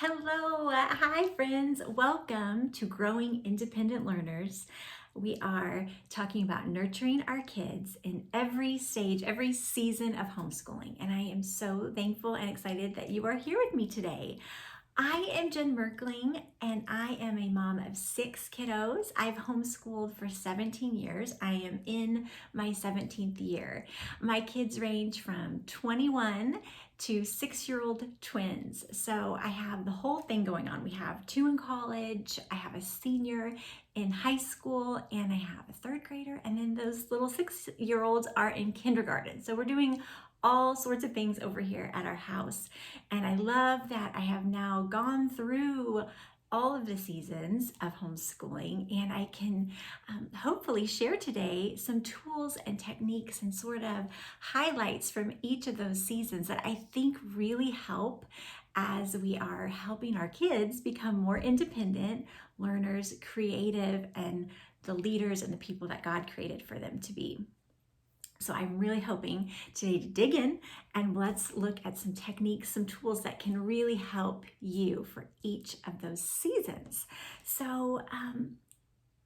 Hello, hi friends. Welcome to Growing Independent Learners. We are talking about nurturing our kids in every stage, every season of homeschooling. And I am so thankful and excited that you are here with me today. I am Jen Merkling and I am a mom of 6 kiddos. I've homeschooled for 17 years. I am in my 17th year. My kids range from 21 to 6-year-old twins. So I have the whole thing going on. We have 2 in college, I have a senior in high school, and I have a 3rd grader, and then those little 6-year-olds are in kindergarten. So we're doing all sorts of things over here at our house. And I love that I have now gone through all of the seasons of homeschooling, and I can hopefully share today some tools and techniques and sort of highlights from each of those seasons that I think really help as we are helping our kids become more independent learners, creative, and the leaders and the people that God created for them to be. So I'm really hoping today to dig in and let's look at some techniques, some tools that can really help you for each of those seasons. So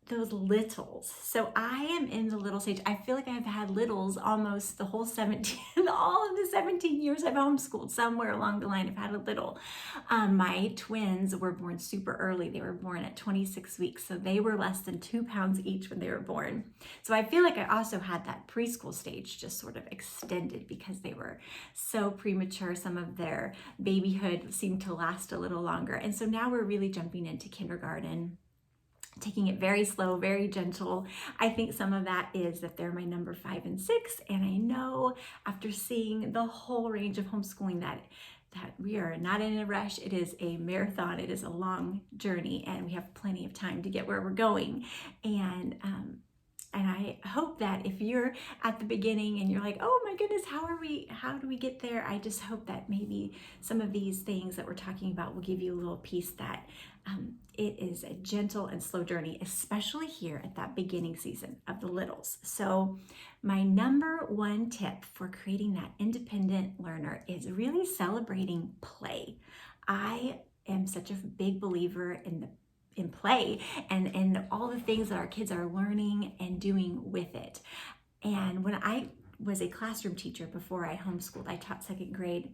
those littles. So I am in the little stage. I feel like I've had littles almost the whole 17, all of the 17 years I've homeschooled. Somewhere along the line, I've had a little. My twins were born super early. They were born at 26 weeks. So they were less than 2 pounds each when they were born. So I feel like I also had that preschool stage just sort of extended because they were so premature. Some of their babyhood seemed to last a little longer. And so now we're really jumping into kindergarten, taking it very slow, very gentle. I think some of that is that they're my number 5 and 6. And I know after seeing the whole range of homeschooling that we are not in a rush. It is a marathon. It is a long journey, and we have plenty of time to get where we're going. And I hope that if you're at the beginning and you're like, oh my goodness, how do we get there? I just hope that maybe some of these things that we're talking about will give you a little piece that it is a gentle and slow journey, especially here at that beginning season of the littles. So my number 1 tip for creating that independent learner is really celebrating play. I am such a big believer in play and all the things that our kids are learning and doing with it. And when I was a classroom teacher before I homeschooled, I taught 2nd grade.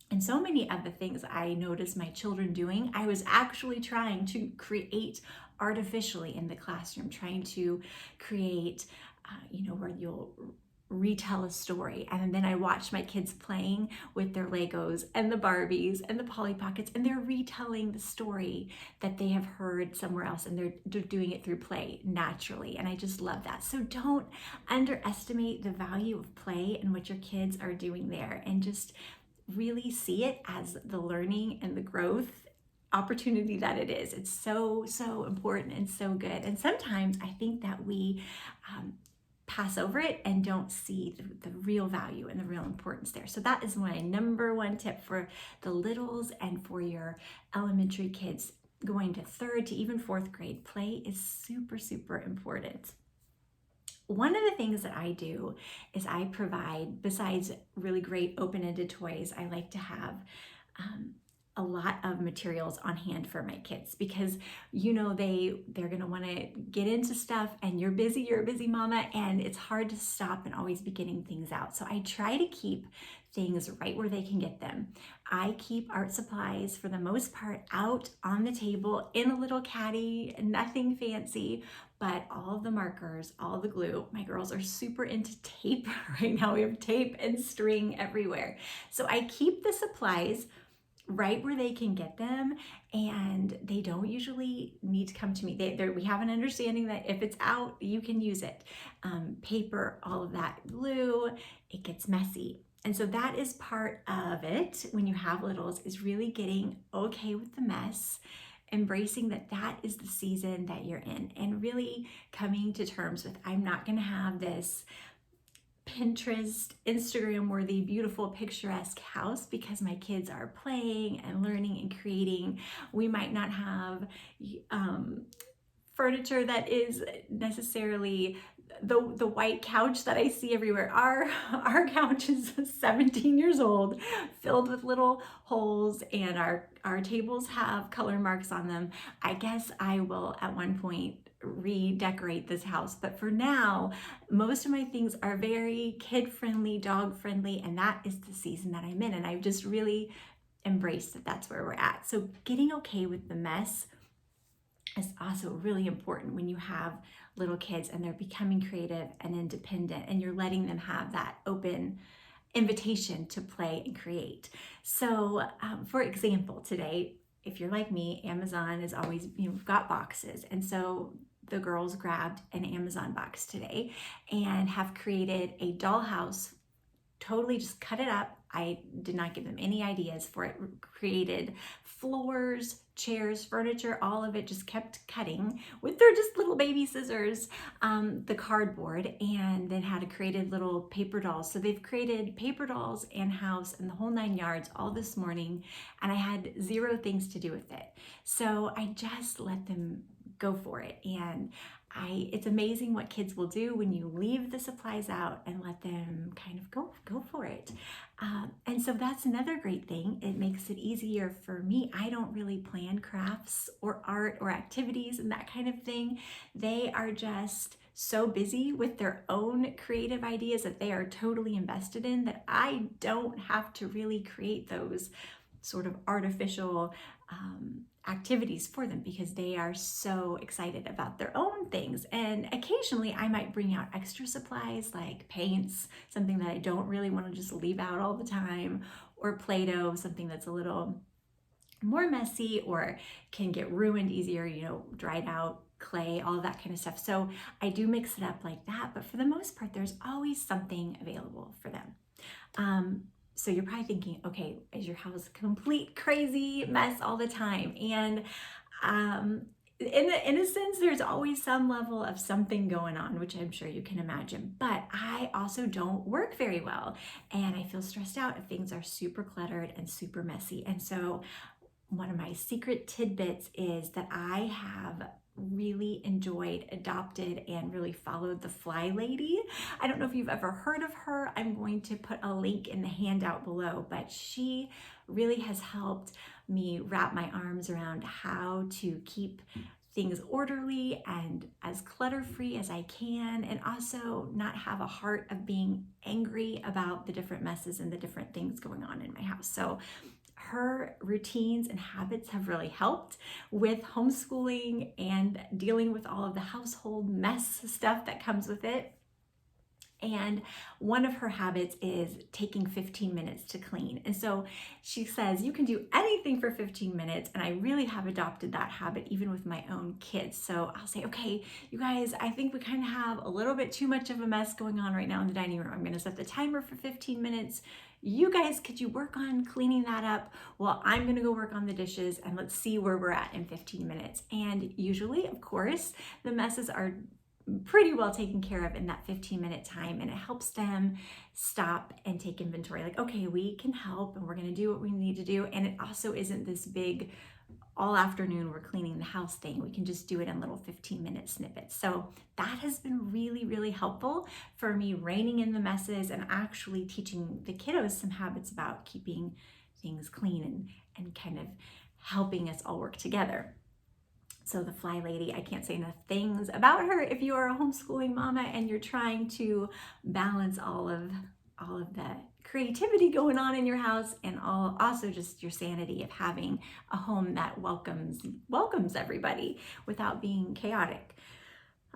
And so many of the things I noticed my children doing, I was actually trying to create artificially in the classroom, trying to create, where you'll retell a story. And then I watched my kids playing with their Legos and the Barbies and the Polly Pockets, and they're retelling the story that they have heard somewhere else, and they're doing it through play naturally. And I just love that. So don't underestimate the value of play and what your kids are doing there, and just really see it as the learning and the growth opportunity that it is. It's so important and so good. And sometimes I think that we pass over it and don't see the real value and the real importance there. So that is my number 1 tip for the littles and for your elementary kids going to 3rd to even 4th grade. Play is super important. One of the things that I do is I provide, besides really great open-ended toys, I like to have a lot of materials on hand for my kids, because they're going to want to get into stuff, and you're a busy mama, and it's hard to stop and always be getting things out. So I try to keep things right where they can get them. I keep art supplies for the most part out on the table in a little caddy, nothing fancy, but all of the markers, all the glue. My girls are super into tape right now. We have tape and string everywhere. So I keep the supplies right where they can get them, and they don't usually need to come to me. We have an understanding that if it's out, you can use it. Paper, all of that, glue, it gets messy. And so that is part of it when you have littles, is really getting okay with the mess, embracing that is the season that you're in, and really coming to terms with, I'm not going to have this Pinterest, Instagram worthy, beautiful, picturesque house because my kids are playing and learning and creating. We might not have furniture that is necessarily the white couch that I see everywhere. Our couch is 17 years old, filled with little holes, and our tables have color marks on them. I guess I will at one point redecorate this house, but for now, most of my things are very kid-friendly, dog-friendly, and that is the season that I'm in, and I've just really embraced that that's where we're at. So getting okay with the mess is also really important when you have little kids and they're becoming creative and independent, and you're letting them have that open invitation to play and create. So, for example, today, if you're like me, Amazon is always, we've got boxes. And so the girls grabbed an Amazon box today and have created a dollhouse, totally just cut it up. I did not give them any ideas for it. Created floors, chairs, furniture, all of it, just kept cutting with their just little baby scissors, the cardboard, and then had created little paper dolls. So they've created paper dolls and house and the whole 9 yards all this morning, and I had zero things to do with it. So I just let them go for it. And it's amazing what kids will do when you leave the supplies out and let them kind of go for it. And so that's another great thing. It makes it easier for me. I don't really plan crafts or art or activities and that kind of thing. They are just so busy with their own creative ideas that they are totally invested in, that I don't have to really create those sort of artificial activities for them, because they are so excited about their own things. And occasionally I might bring out extra supplies like paints, something that I don't really want to just leave out all the time, or Play-Doh, something that's a little more messy or can get ruined easier, dried out clay, all of that kind of stuff. So I do mix it up like that, but for the most part, there's always something available for them. So you're probably thinking, okay, is your house a complete crazy mess all the time? And in a sense, there's always some level of something going on, which I'm sure you can imagine. But I also don't work very well, and I feel stressed out if things are super cluttered and super messy. And so one of my secret tidbits is that I have really enjoyed, adopted, and really followed the Fly Lady. I don't know if you've ever heard of her. I'm going to put a link in the handout below, but she really has helped me wrap my arms around how to keep things orderly and as clutter-free as I can, and also not have a heart of being angry about the different messes and the different things going on in my house. So her routines and habits have really helped with homeschooling and dealing with all of the household mess stuff that comes with it. And one of her habits is taking 15 minutes to clean. And so she says you can do anything for 15 minutes. And I really have adopted that habit even with my own kids. So I'll say, okay, you guys, I think we kind of have a little bit too much of a mess going on right now in the dining room. I'm going to set the timer for 15 minutes. You guys, could you work on cleaning that up? Well, I'm going to go work on the dishes, and let's see where we're at in 15 minutes. And usually, of course, the messes are pretty well taken care of in that 15-minute time, and it helps them stop and take inventory. Like, okay, we can help and we're going to do what we need to do. And it also isn't this big all afternoon we're cleaning the house thing. We can just do it in little 15-minute snippets. So that has been really, really helpful for me reining in the messes and actually teaching the kiddos some habits about keeping things clean and kind of helping us all work together. So the Fly Lady, I can't say enough things about her. If you are a homeschooling mama and you're trying to balance all of the creativity going on in your house, and also just your sanity of having a home that welcomes everybody without being chaotic.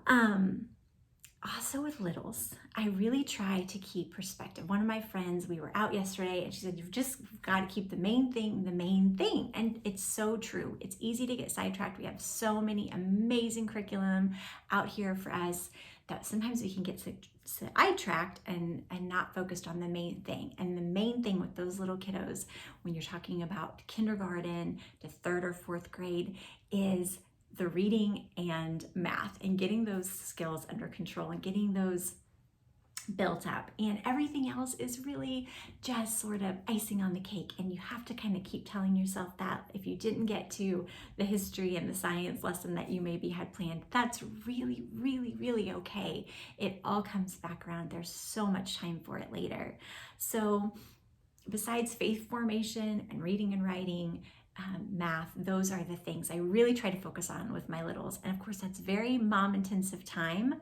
Also with littles, I really try to keep perspective. One of my friends, we were out yesterday, and she said, you've just got to keep the main thing the main thing. And it's so true. It's easy to get sidetracked. We have so many amazing curriculum out here for us that sometimes we can get sidetracked and not focused on the main thing. And the main thing with those little kiddos, when you're talking about kindergarten to 3rd or 4th grade, is the reading and math, and getting those skills under control and getting those built up, and everything else is really just sort of icing on the cake. And you have to kind of keep telling yourself that if you didn't get to the history and the science lesson that you maybe had planned, that's really, really, really okay. It all comes back around. There's so much time for it later. So besides faith formation and reading and writing, math, those are the things I really try to focus on with my littles. And of course, that's very mom intensive time.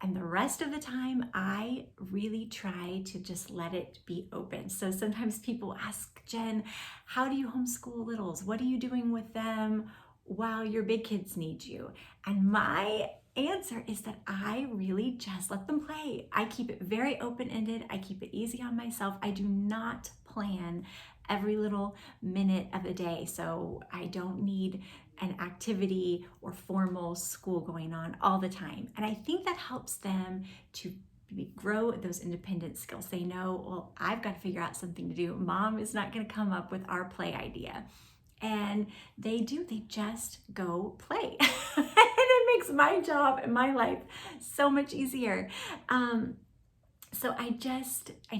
And the rest of the time, I really try to just let it be open. So sometimes people ask, Jen, how do you homeschool littles? What are you doing with them while your big kids need you? And my answer is that I really just let them play. I keep it very open-ended. I keep it easy on myself. I do not plan every little minute of the day. So I don't need an activity or formal school going on all the time. And I think that helps them to grow those independent skills. They know, well, I've got to figure out something to do. Mom is not going to come up with our play idea. And they do, they just go play. And it makes my job and my life so much easier. So I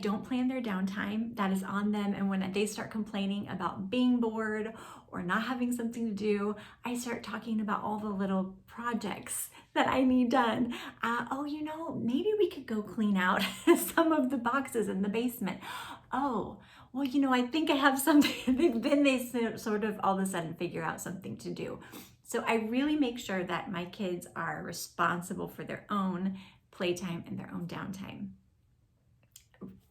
don't plan their downtime. That is on them. And when they start complaining about being bored or not having something to do, I start talking about all the little projects that I need done. Maybe we could go clean out some of the boxes in the basement. Oh, well, I think I have something. Then they sort of all of a sudden figure out something to do. So I really make sure that my kids are responsible for their own playtime and their own downtime.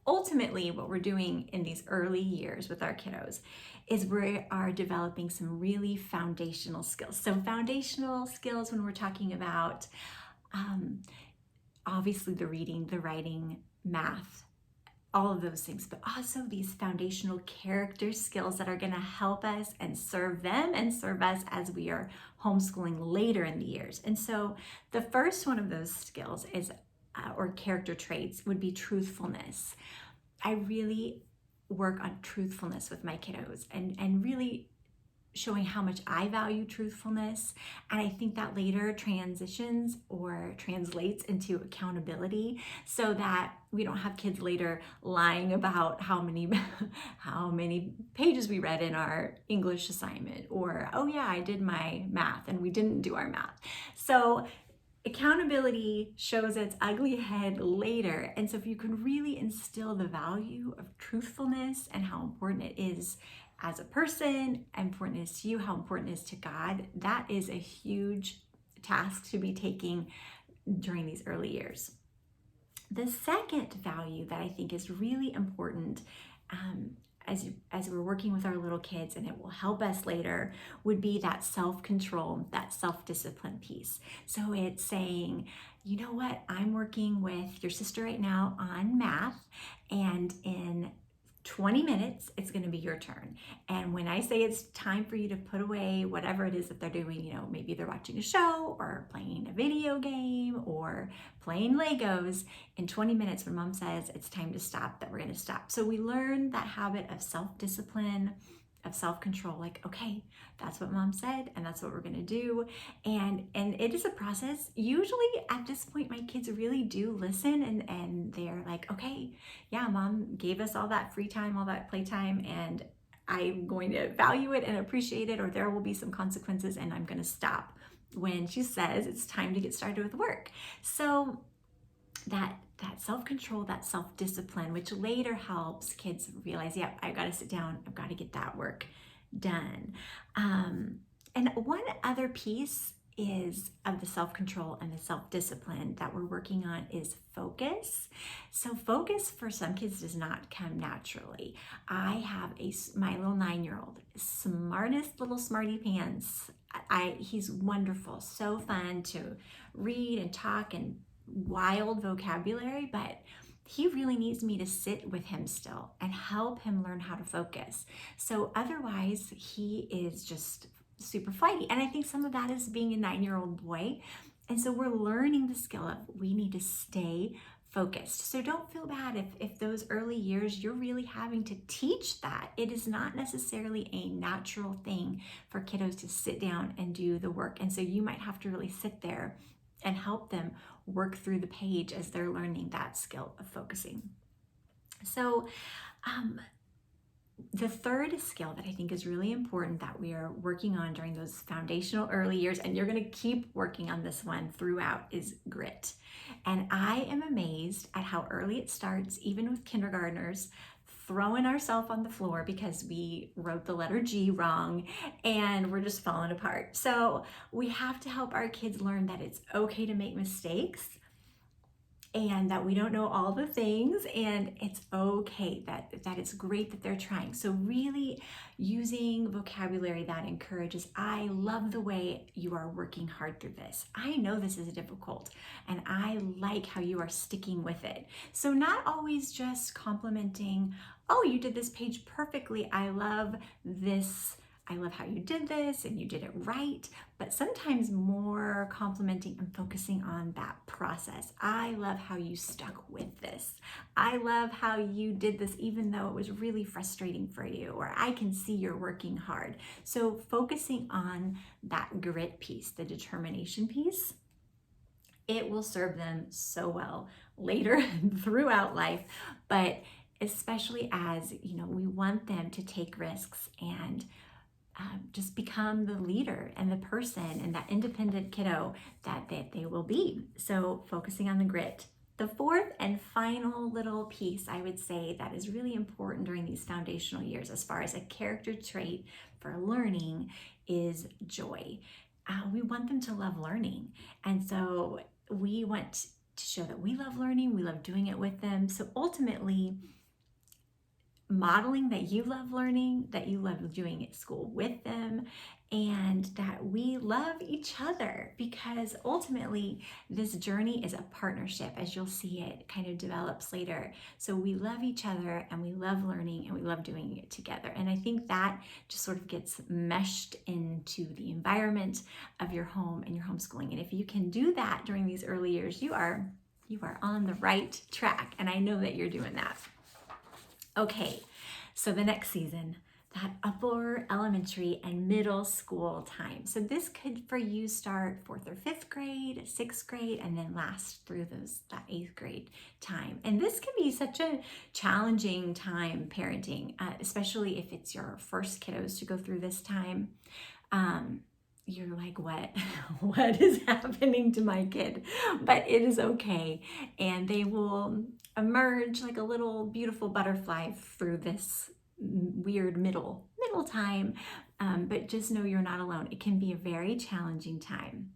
Ultimately, what we're doing in these early years with our kiddos is we are developing some really foundational skills. So foundational skills when we're talking about obviously the reading, the writing, math, all of those things, but also these foundational character skills that are going to help us and serve them and serve us as we are homeschooling later in the years. And so the first one of those skills is or character traits would be truthfulness. I really work on truthfulness with my kiddos and really showing how much I value truthfulness. And I think that later transitions or translates into accountability so that we don't have kids later lying about how many pages we read in our English assignment, or, oh yeah, I did my math and we didn't do our math. So accountability shows its ugly head later. And so if you can really instill the value of truthfulness and how important it is as a person, how important it is to you, how important it is to God, that is a huge task to be taking during these early years. The second value that I think is really important as we're working with our little kids, and it will help us later, would be that self-control, that self-discipline piece. So it's saying, you know what, I'm working with your sister right now on math, and in 20 minutes, it's going to be your turn. And when I say it's time for you to put away whatever it is that they're doing, maybe they're watching a show or playing a video game or playing Legos, in 20 minutes when mom says it's time to stop, that we're going to stop. So we learn that habit of self-discipline, of self-control, like, okay, that's what mom said and that's what we're going to do. And it is a process. Usually at this point, my kids really do listen and they're like, okay, yeah, mom gave us all that free time, all that playtime, and I'm going to value it and appreciate it, or there will be some consequences and I'm going to stop when she says it's time to get started with work. So that self-control, that self-discipline, which later helps kids realize, yeah, I've got to sit down, I've got to get that work done. And one other piece is of the self-control and the self-discipline that we're working on is focus. So focus for some kids does not come naturally. I have my little 9-year-old, smartest little smarty pants. He's wonderful, so fun to read and talk and wild vocabulary, but he really needs me to sit with him still and help him learn how to focus. So otherwise, he is just super flighty. And I think some of that is being a 9-year-old boy. And so we're learning the skill of we need to stay focused. So don't feel bad if those early years you're really having to teach that. It is not necessarily a natural thing for kiddos to sit down and do the work. And so you might have to really sit there and help them work through the page as they're learning that skill of focusing. So, the third skill that I think is really important that we are working on during those foundational early years, and you're going to keep working on this one throughout, is grit. And I am amazed at how early it starts, even with kindergartners, throwing ourselves on the floor because we wrote the letter G wrong and we're just falling apart. So we have to help our kids learn that it's okay to make mistakes and that we don't know all the things, and it's okay, that it's great that they're trying. So really using vocabulary that encourages, I love the way you are working hard through this. I know this is difficult and I like how you are sticking with it. So not always just complimenting, oh, you did this page perfectly. I love this. I love how you did this and you did it right, but sometimes more complimenting and focusing on that process. I love how you stuck with this. I love how you did this even though it was really frustrating for you, or I can see you're working hard. So focusing on that grit piece, the determination piece, it will serve them so well later throughout life, but especially as, we want them to take risks and just become the leader and the person and that independent kiddo that they will be. So focusing on the grit. The fourth and final little piece I would say that is really important during these foundational years as far as a character trait for learning is joy. We want them to love learning. And so we want to show that we love learning, we love doing it with them. So ultimately, modeling that you love learning, that you love doing at school with them, and that we love each other, because ultimately this journey is a partnership, as you'll see it kind of develops later. So we love each other and we love learning and we love doing it together. And I think that just sort of gets meshed into the environment of your home and your homeschooling. And if you can do that during these early years, you are on the right track. And I know that you're doing that. Okay, so the next season, that upper elementary and middle school time. So this could for you start 4th or 5th grade, 6th grade, and then last through that 8th grade time. And this can be such a challenging time parenting, especially if it's your first kiddos to go through this time. You're like, what is happening to my kid? But it is okay. And they will emerge like a little beautiful butterfly through this weird middle time. But just know you're not alone. It can be a very challenging time,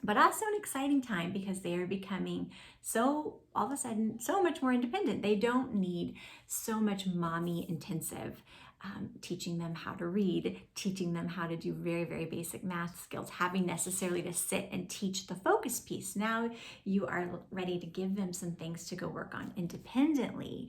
but also an exciting time because they are becoming all of a sudden so much more independent. They don't need so much mommy intensive teaching them how to read, teaching them how to do very, very basic math skills, having necessarily to sit and teach the focus piece. Now you are ready to give them some things to go work on independently.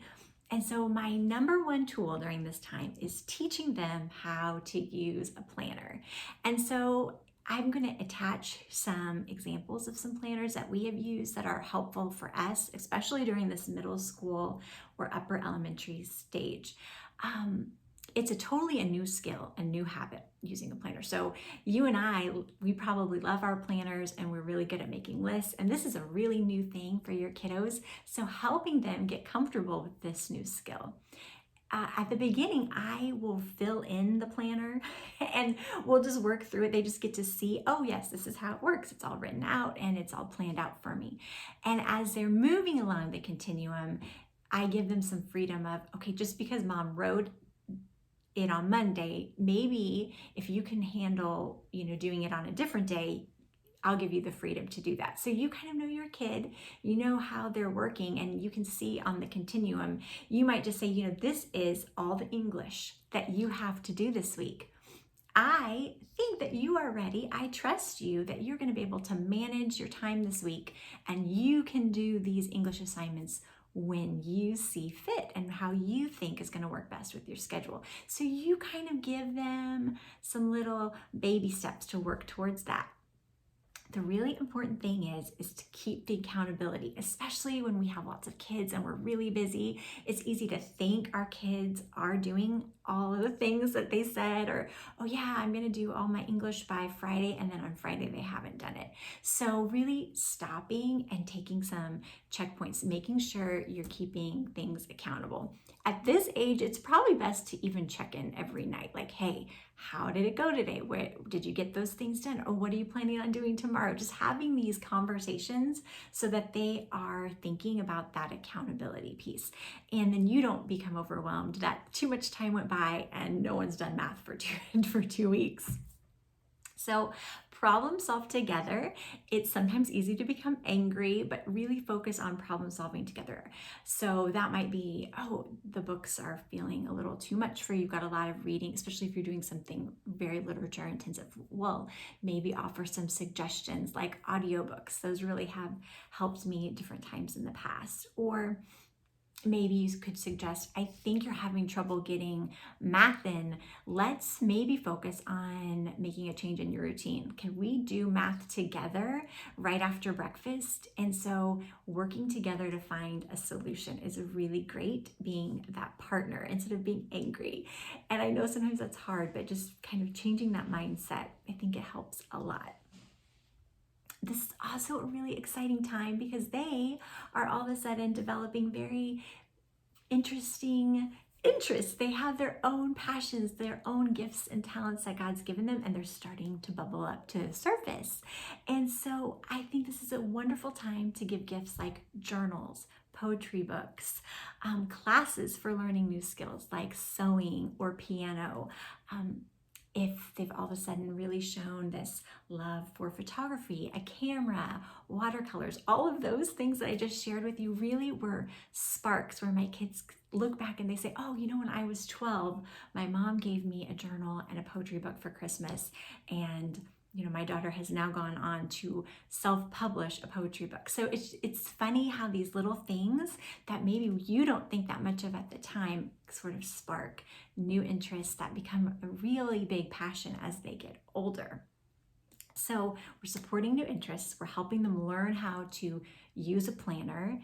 And so my number one tool during this time is teaching them how to use a planner. And so I'm going to attach some examples of some planners that we have used that are helpful for us, especially during this middle school or upper elementary stage. It's totally a new skill, a new habit using a planner. So you and I, we probably love our planners and we're really good at making lists. And this is a really new thing for your kiddos. So helping them get comfortable with this new skill. At the beginning, I will fill in the planner and we'll just work through it. They just get to see, oh yes, this is how it works. It's all written out and it's all planned out for me. And as they're moving along the continuum, I give them some freedom of, okay, just because mom wrote it on Monday, maybe if you can handle, doing it on a different day, I'll give you the freedom to do that. So you kind of know your kid, you know how they're working, and you can see on the continuum, you might just say, this is all the English that you have to do this week. I think that you are ready. I trust you that you're going to be able to manage your time this week and you can do these English assignments when you see fit and how you think is going to work best with your schedule. So you kind of give them some little baby steps to work towards that. The really important thing is to keep the accountability, especially when we have lots of kids and we're really busy. It's easy to think our kids are doing all of the things that they said, or, oh yeah, I'm gonna do all my English by Friday, and then on Friday they haven't done it. So really stopping and taking some checkpoints, making sure you're keeping things accountable. At this age, it's probably best to even check in every night. Like, hey, how did it go today? Where did you get those things done? Or what are you planning on doing tomorrow? Just having these conversations so that they are thinking about that accountability piece. And then you don't become overwhelmed that too much time went by and no one's done math for for 2 weeks. So problem solve together. It's sometimes easy to become angry, but really focus on problem solving together. So that might be, oh, the books are feeling a little too much for you. You've got a lot of reading, especially if you're doing something very literature intensive. Well, maybe offer some suggestions like audiobooks. Those really have helped me at different times in the past. Or maybe you could suggest, I think you're having trouble getting math in. Let's maybe focus on making a change in your routine. Can we do math together right after breakfast? And so working together to find a solution is really great, being that partner instead of being angry. And I know sometimes that's hard, but just kind of changing that mindset, I think it helps a lot. This is also a really exciting time because they are all of a sudden developing very interesting interests. They have their own passions, their own gifts and talents that God's given them, and they're starting to bubble up to the surface. And so I think this is a wonderful time to give gifts like journals, poetry books, classes for learning new skills like sewing or piano. If they've all of a sudden really shown this love for photography, a camera, watercolors, all of those things that I just shared with you really were sparks where my kids look back and they say, oh, you know, when I was 12, my mom gave me a journal and a poetry book for Christmas. And you know, my daughter has now gone on to self-publish a poetry book. So it's funny how these little things that maybe you don't think that much of at the time sort of spark new interests that become a really big passion as they get older. So we're supporting new interests, we're helping them learn how to use a planner,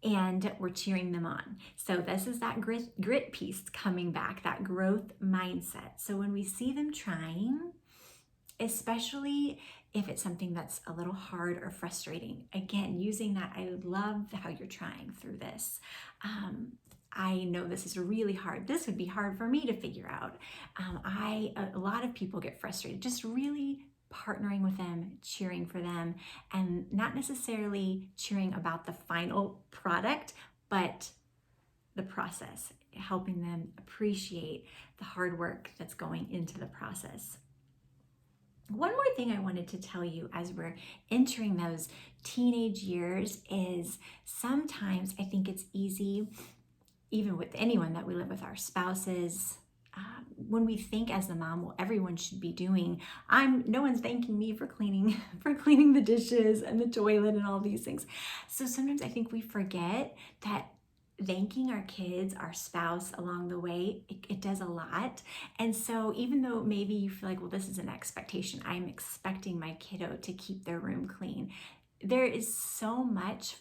and we're cheering them on. So this is that grit piece coming back, that growth mindset. So when we see them trying, especially if it's something that's a little hard or frustrating. Again, using that, I love how you're trying through this. I know this is really hard. This would be hard for me to figure out. A lot of people get frustrated, just really partnering with them, cheering for them, and not necessarily cheering about the final product, but the process, helping them appreciate the hard work that's going into the process. One more thing I wanted to tell you as we're entering those teenage years is sometimes I think it's easy, even with anyone that we live with, our spouses, when we think as the mom, well, everyone should be doing, no one's thanking me for cleaning the dishes and the toilet and all these things. So sometimes I think we forget that thanking our kids, our spouse along the way, it does a lot. And so even though maybe you feel like, well, this is an expectation, I'm expecting my kiddo to keep their room clean, there is so much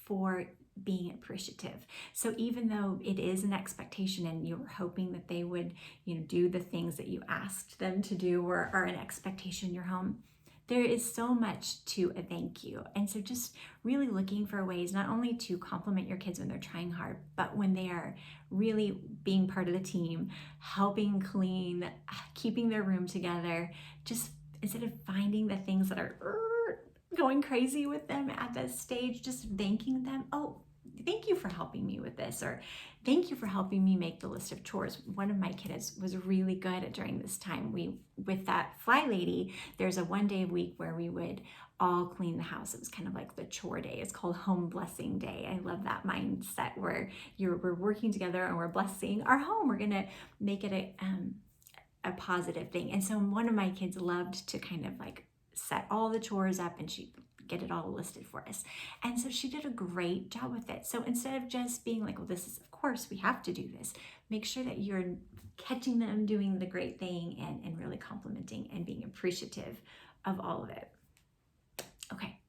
for being appreciative. So even though it is an expectation and you were hoping that they would, do the things that you asked them to do or are an expectation in your home, there is so much to a thank you. And so just really looking for ways not only to compliment your kids when they're trying hard, but when they are really being part of the team, helping clean, keeping their room together, just instead of finding the things that are going crazy with them at this stage, just thanking them. Oh, thank you for helping me with this, or thank you for helping me make the list of chores. One of my kids was really good at during this time. With that fly lady, there's a 1 day a week where we would all clean the house. It was kind of like the chore day. It's called Home Blessing Day. I love that mindset where we're working together and we're blessing our home. We're gonna make it a positive thing. And so one of my kids loved to kind of like set all the chores up and she'd get it all listed for us. And so she did a great job with it. So instead of just being like, well, this is, of course, we have to do this, make sure that you're catching them doing the great thing and really complimenting and being appreciative of all of it. Okay.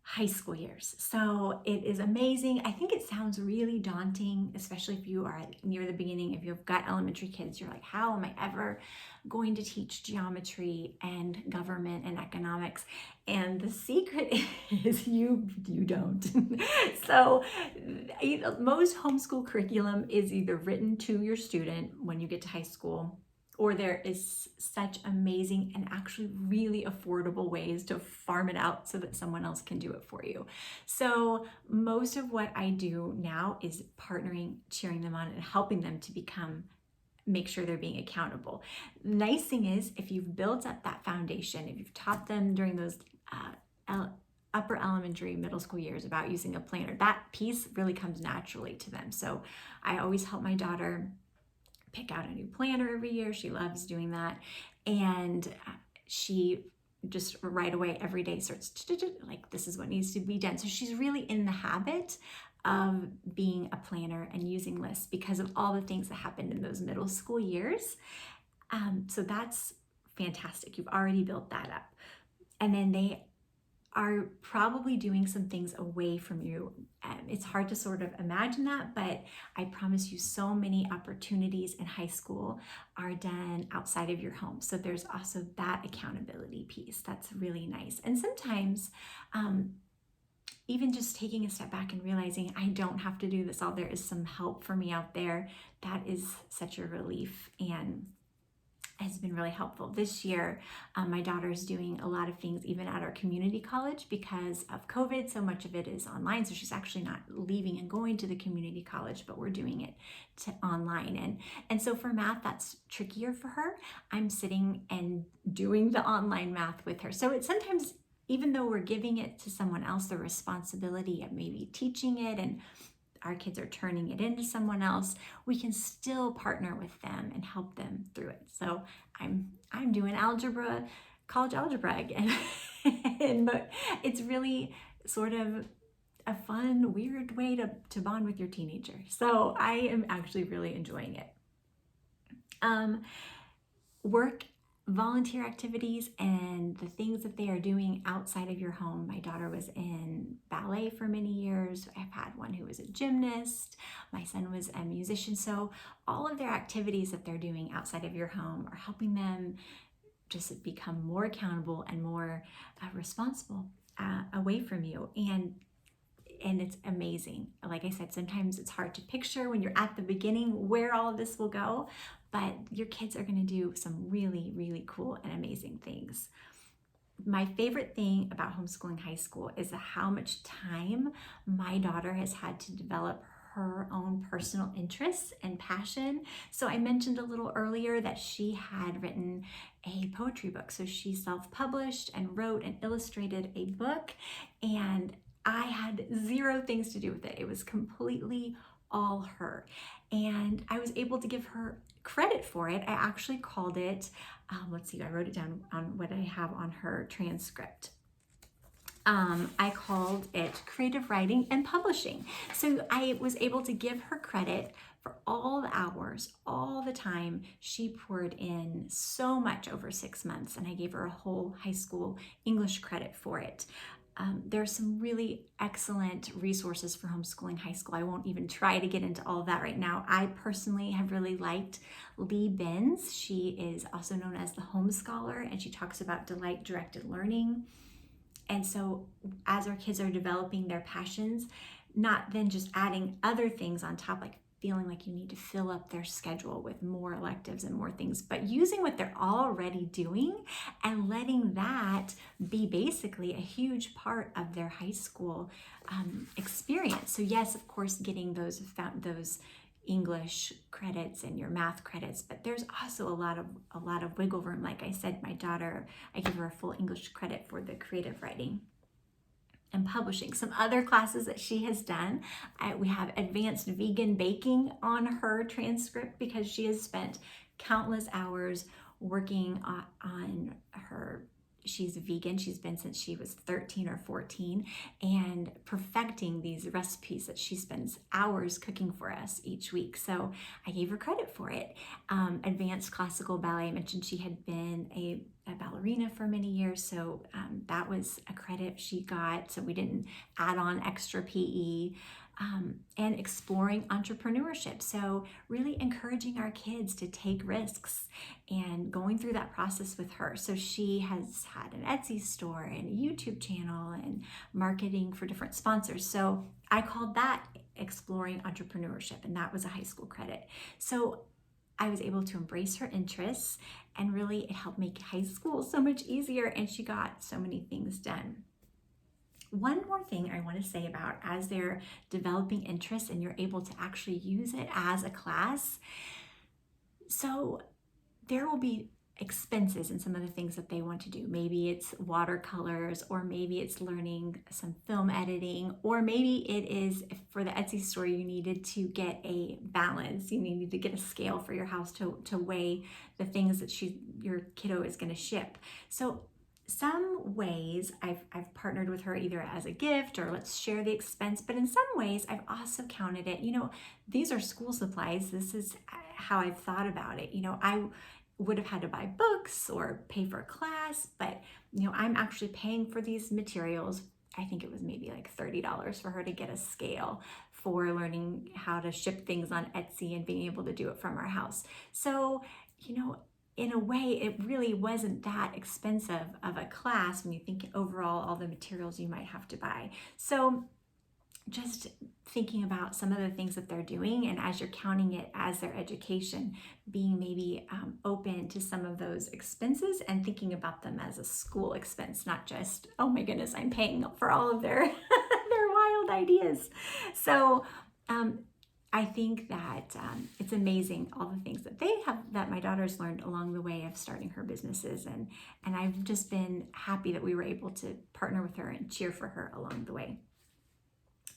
high school years. So it is amazing. I think it sounds really daunting, especially if you are near the beginning. If you've got elementary kids, you're like, how am I ever going to teach geometry and government and economics? And the secret is you don't. So most homeschool curriculum is either written to your student when you get to high school, or there is such amazing and actually really affordable ways to farm it out so that someone else can do it for you. So most of what I do now is partnering, cheering them on, and helping them to make sure they're being accountable. Nice thing is, if you've built up that foundation, if you've taught them during those upper elementary, middle school years about using a planner, that piece really comes naturally to them. So I always help my daughter pick out a new planner every year. She loves doing that. And she just right away every day starts like, this is what needs to be done. So she's really in the habit of being a planner and using lists because of all the things that happened in those middle school years. So that's fantastic. You've already built that up. And then they are probably doing some things away from you. It's hard to sort of imagine that, but I promise you so many opportunities in high school are done outside of your home. So there's also that accountability piece. That's really nice. And sometimes even just taking a step back and realizing I don't have to do this all, there is some help for me out there. That is such a relief and has been really helpful. This year, my daughter is doing a lot of things even at our community college because of COVID. So much of it is online. So she's actually not leaving and going to the community college, but we're doing it online. And so for math, that's trickier for her. I'm sitting and doing the online math with her. So it's sometimes, even though we're giving it to someone else, the responsibility of maybe teaching it, and our kids are turning it into someone else, we can still partner with them and help them through it. So I'm doing algebra, college algebra again, but it's really sort of a fun, weird way to bond with your teenager. So I am actually really enjoying it. Work, volunteer activities, and the things that they are doing outside of your home. My daughter was in ballet for many years. I've had one who was a gymnast. My son was a musician. So all of their activities that they're doing outside of your home are helping them just become more accountable and more responsible away from you. And it's amazing. Like I said, sometimes it's hard to picture when you're at the beginning where all of this will go, but your kids are going to do some really, really cool and amazing things. My favorite thing about homeschooling high school is how much time my daughter has had to develop her own personal interests and passion. So I mentioned a little earlier that she had written a poetry book. So she self-published and wrote and illustrated a book, and I had zero things to do with it. It was completely all her. And I was able to give her credit for it. I actually called it, let's see, I wrote it down on what I have on her transcript. I called it creative writing and publishing. So I was able to give her credit for all the hours, all the time she poured in so much over 6 months, and I gave her a whole high school English credit for it. There's some really excellent resources for homeschooling high school. I won't even try to get into all of that right now. I personally have really liked Lee Benz. She is also known as the Home Scholar, and she talks about delight-directed learning. And so as our kids are developing their passions, not then just adding other things on top, like feeling like you need to fill up their schedule with more electives and more things, but using what they're already doing and letting that be basically a huge part of their high school experience. So yes, of course, getting those English credits and your math credits, but there's also a lot of wiggle room. Like I said, my daughter, I give her a full English credit for the creative writing and publishing. Some other classes that she has done, we have advanced vegan baking on her transcript because she has spent countless hours working on her She's vegan. She's been since she was 13 or 14, and perfecting these recipes that she spends hours cooking for us each week. So I gave her credit for it. Advanced classical ballet, I mentioned she had been a ballerina for many years, so that was a credit she got. So we didn't add on extra PE. And exploring entrepreneurship. So really encouraging our kids to take risks and going through that process with her. So she has had an Etsy store and a YouTube channel and marketing for different sponsors. So I called that exploring entrepreneurship, and that was a high school credit. So I was able to embrace her interests, and really it helped make high school so much easier, and she got so many things done. One more thing I want to say about as they're developing interests and you're able to actually use it as a class. So there will be expenses in some of the things that they want to do. Maybe it's watercolors, or maybe it's learning some film editing, or maybe it is for the Etsy store, you needed to get a balance. You needed to get a scale for your house to weigh the things that your kiddo is going to ship. So some ways I've partnered with her either as a gift or let's share the expense, but in some ways I've also counted it. These are school supplies. This is how I've thought about it. I would have had to buy books or pay for a class, but I'm actually paying for these materials. I think it was maybe like $30 for her to get a scale for learning how to ship things on Etsy and being able to do it from our house. So, in a way, it really wasn't that expensive of a class when you think overall all the materials you might have to buy. So just thinking about some of the things that they're doing, and as you're counting it as their education, being maybe open to some of those expenses and thinking about them as a school expense, not just, oh my goodness, I'm paying for all of their their wild ideas. So I think that it's amazing all the things that my daughter's learned along the way of starting her businesses, and I've just been happy that we were able to partner with her and cheer for her along the way.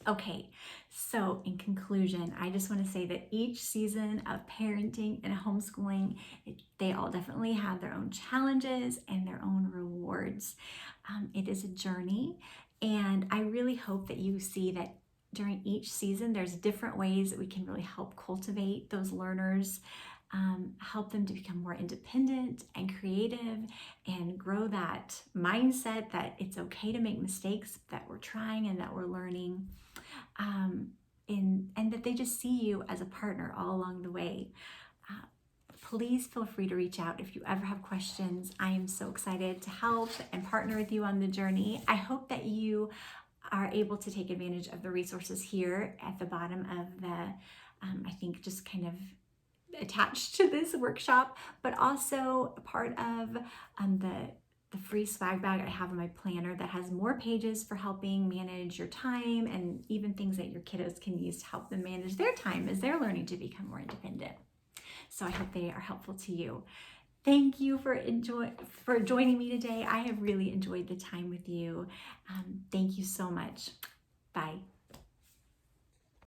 Okay, so in conclusion, I just want to say that each season of parenting and homeschooling, they all definitely have their own challenges and their own rewards. It is a journey, and I really hope that you see that during each season, there's different ways that we can really help cultivate those learners, help them to become more independent and creative, and grow that mindset that it's okay to make mistakes, that we're trying and that we're learning, and that they just see you as a partner all along the way. Please feel free to reach out if you ever have questions. I am so excited to help and partner with you on the journey. I hope that you are able to take advantage of the resources here at the bottom of the, I think just kind of attached to this workshop, but also a part of the free swag bag I have in my planner that has more pages for helping manage your time, and even things that your kiddos can use to help them manage their time as they're learning to become more independent. So I hope they are helpful to you. Thank you for joining me today. I have really enjoyed the time with you. Thank you so much. Bye.